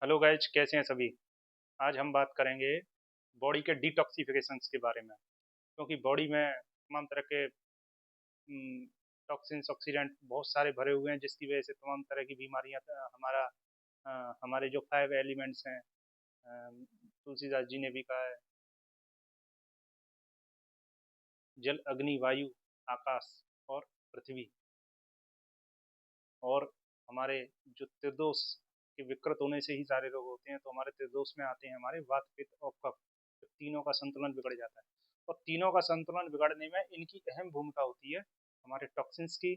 Hello guys, कैसे हैं सभी। आज हम बात करेंगे बॉडी के डिटॉक्सिफिकेशंस के बारे में। क्योंकि बॉडी में तमाम तरह के टॉक्सिन्स ऑक्सीडेंट बहुत सारे भरे हुए हैं, जिसकी वजह से तमाम तरह की बीमारियां हमारे जो 5 एलिमेंट्स हैं, तुलसीदास जी ने भी कहा है, जल अग्नि वायु आकाश और पृथ्वी। और हमारे जो त्रिदोष के विकृत होने से ही सारे रोग होते हैं, तो हमारे त्रिदोष में आते हैं हमारे वात पित्त और कफ। तो तीनों का संतुलन बिगड़ जाता है। और तीनों का संतुलन बिगड़ने में इनकी अहम भूमिका होती है, हमारे टॉक्सिन्स की,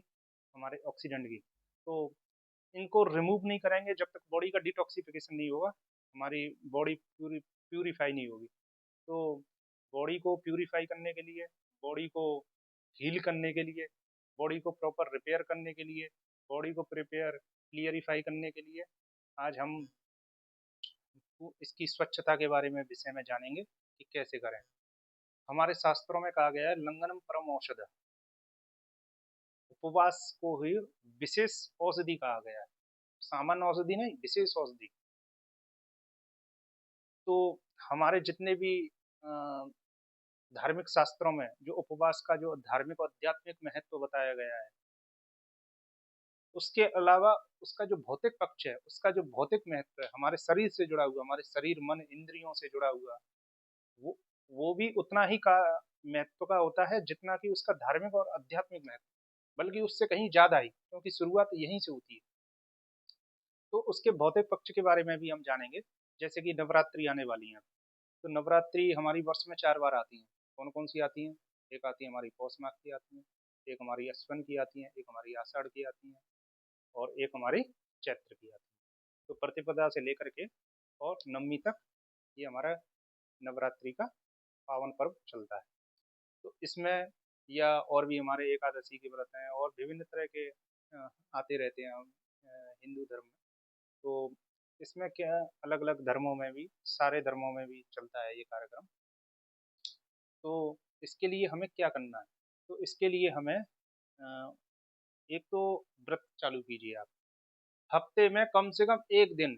हमारे ऑक्सीडेंट की। तो इनको रिमूव नहीं करेंगे जब तक बॉडी का डिटॉक्सिफिकेशन नहीं होगा, हमारी बॉडी प्यूरीफाई नहीं होगी। तो बॉडी को प्यूरीफाई करने के लिए, बॉडी को हील करने के लिए, बॉडी को प्रॉपर रिपेयर करने के लिए, बॉडी को प्रिपेयर क्लियरिफाई करने के लिए आज हम इसकी स्वच्छता के बारे में विषय में जानेंगे कि कैसे करें। हमारे शास्त्रों में कहा गया है, लंघनम परम औषध। उपवास को ही विशेष औषधि कहा गया है, सामान्य औषधि नहीं, विशेष औषधि। तो हमारे जितने भी धार्मिक शास्त्रों में जो उपवास का जो धार्मिक और आध्यात्मिक महत्व बताया गया है, उसके अलावा उसका जो भौतिक पक्ष है, उसका जो भौतिक महत्व है, हमारे शरीर से जुड़ा हुआ, हमारे शरीर मन इंद्रियों से जुड़ा हुआ, वो वो भी उतना ही का महत्व का होता है जितना कि उसका धार्मिक और आध्यात्मिक महत्व, बल्कि उससे कहीं ज्यादा ही, क्योंकि शुरुआत यहीं से होती है। तो उसके भौतिक पक्ष के बारे में भी हम जानेंगे। जैसे कि नवरात्रि आने वाली है, तो नवरात्रि हमारी वर्ष में 4 बार आती हैं। कौन कौन सी आती हैं? एक आती है हमारी पौष माह की आती है, एक हमारी अश्विन की आती है, एक हमारी आषाढ़ की आती है, और एक हमारी चैत्र की आती है। तो प्रतिपदा से लेकर के और नवमी तक ये हमारा नवरात्रि का पावन पर्व चलता है। तो इसमें या और भी हमारे एकादशी के व्रत हैं और विभिन्न तरह के आते रहते हैं हिंदू धर्म में। तो इसमें क्या, अलग अलग धर्मों में भी, सारे धर्मों में भी चलता है ये कार्यक्रम। तो इसके लिए हमें क्या करना है? तो इसके लिए हमें एक तो व्रत चालू कीजिए आप। हफ्ते में कम से कम एक दिन,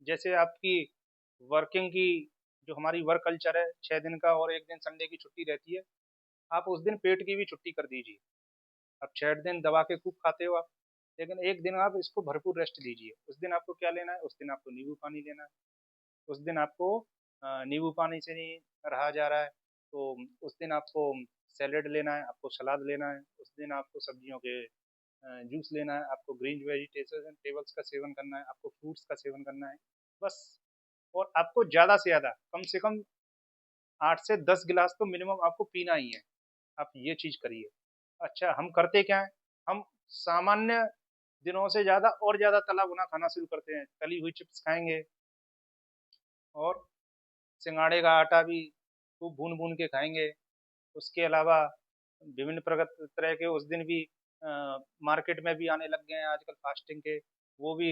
जैसे आपकी वर्किंग की, जो हमारी वर्क कल्चर है 6 दिन का और एक दिन संडे की छुट्टी रहती है, आप उस दिन पेट की भी छुट्टी कर दीजिए। अब 6 दिन दबा के खूब खाते हो आप, लेकिन एक दिन आप इसको भरपूर रेस्ट लीजिए। उस दिन आपको क्या लेना है? उस दिन आपको नींबू पानी लेना है। उस दिन आपको नींबू पानी से नहीं रहा जा रहा है, तो उस दिन आपको सैलेड लेना है, आपको सलाद लेना है। उस दिन आपको सब्जियों के जूस लेना है, आपको ग्रीन वेजिटेबल्स का सेवन करना है, आपको फ्रूट्स का सेवन करना है, बस। और आपको ज़्यादा से ज़्यादा, कम से कम 8 से 10 गिलास तो मिनिमम आपको पीना ही है। आप ये चीज़ करिए। अच्छा, हम करते क्या है? हम सामान्य दिनों से ज़्यादा और ज़्यादा तला भुना खाना शुरू करते हैं। तली हुई चिप्स खाएंगे, और सिंगाड़े का आटा भी खूब भून भून के खाएंगे। उसके अलावा विभिन्न प्रकार तरह के उस दिन भी मार्केट में भी आने लग गए हैं आजकल फास्टिंग के, वो भी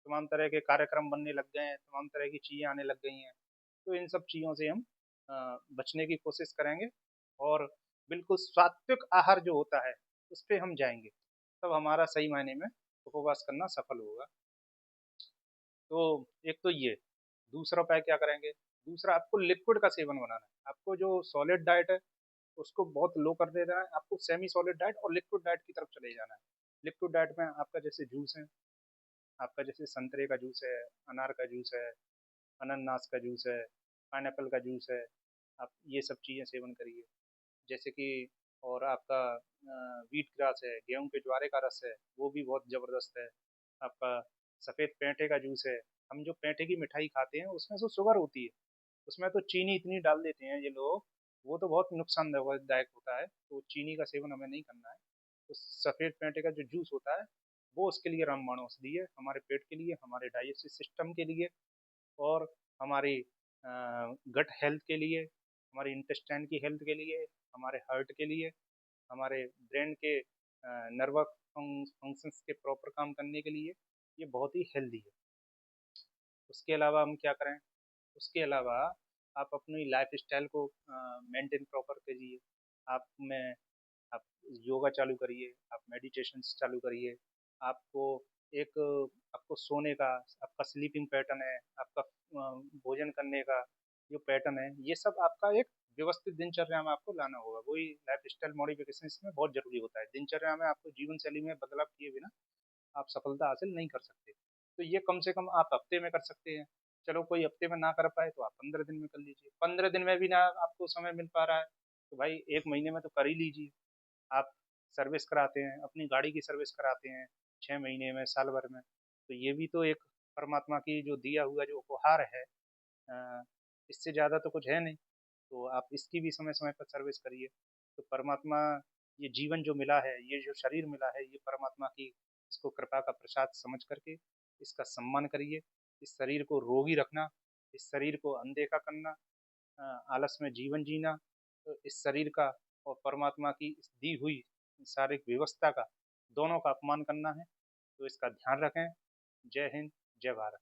तमाम तरह के कार्यक्रम बनने लग गए हैं, तमाम तरह की चीज़ें आने लग गई हैं। तो इन सब चीज़ों से हम बचने की कोशिश करेंगे, और बिल्कुल सात्विक आहार जो होता है उस पे हम जाएंगे, तब हमारा सही मायने में उपवास करना सफल होगा। तो एक तो ये, दूसरा उपाय क्या करेंगे? दूसरा, आपको लिक्विड का सेवन बनाना है। आपको जो सॉलिड डाइट है उसको बहुत लो कर देना है, आपको सेमी सॉलिड डाइट और लिक्विड डाइट की तरफ चले जाना है। लिक्विड डाइट में आपका जैसे जूस है, आपका जैसे संतरे का जूस है, अनार का जूस है, अनानास का जूस है, पाइनएप्पल का जूस है। आप ये सब चीज़ें सेवन करिए। जैसे कि और आपका व्हीट ग्रास है, गेहूं के ज्वारे का रस है, वो भी बहुत ज़बरदस्त है। आपका सफ़ेद पेंठे का जूस है। हम जो पेंठे की मिठाई खाते हैं उसमें तो शुगर होती है, उसमें तो चीनी इतनी डाल देते हैं ये लोग, वो तो बहुत नुकसानदायक होता है। तो चीनी का सेवन हमें नहीं करना है। तो सफ़ेद पेंटे का जो जूस होता है, वो उसके लिए रामबाण औषधि है, हमारे पेट के लिए, हमारे डाइजेस्टिव सिस्टम के लिए, और हमारी गट हेल्थ के लिए, हमारी इंटेस्टाइन की हेल्थ के लिए, हमारे हार्ट के लिए, हमारे ब्रेन के नर्वस फंक्शंस के प्रॉपर काम करने के लिए ये बहुत ही हेल्दी है। उसके अलावा हम क्या करें? उसके अलावा आप अपनी लाइफ स्टाइल को मेंटेन प्रॉपर करिए। आप में आप योगा चालू करिए, आप मेडिटेशन चालू करिए। आपको एक आपको सोने का, आपका स्लीपिंग पैटर्न है, आपका भोजन करने का जो पैटर्न है, ये सब आपका एक व्यवस्थित दिनचर्या में आपको लाना होगा। वही लाइफस्टाइल मॉडिफिकेशन इसमें बहुत जरूरी होता है। दिनचर्या में आपको जीवन शैली में बदलाव किए बिना आप सफलता हासिल नहीं कर सकते। तो ये कम से कम आप हफ्ते में कर सकते हैं। चलो कोई हफ्ते में ना कर पाए तो आप 15 दिन में कर लीजिए। 15 दिन में भी ना आपको समय मिल पा रहा है तो भाई 1 महीने में तो कर ही लीजिए। आप सर्विस कराते हैं, अपनी गाड़ी की सर्विस कराते हैं 6 महीने में, साल भर में, तो ये भी तो एक परमात्मा की जो दिया हुआ जो उपहार है। अ, इससे ज़्यादा तो कुछ है नहीं। तो आप इसकी भी समय समय पर सर्विस करिए। तो परमात्मा, ये जीवन जो मिला है, ये जो शरीर मिला है, ये परमात्मा की इसको कृपा का प्रसाद समझ करके इसका सम्मान करिए। इस शरीर को रोगी रखना, इस शरीर को अनदेखा करना, आलस में जीवन जीना, तो इस शरीर का और परमात्मा की इस दी हुई शारीरिक व्यवस्था का, दोनों का अपमान करना है। तो इसका ध्यान रखें। जय हिंद, जय भारत।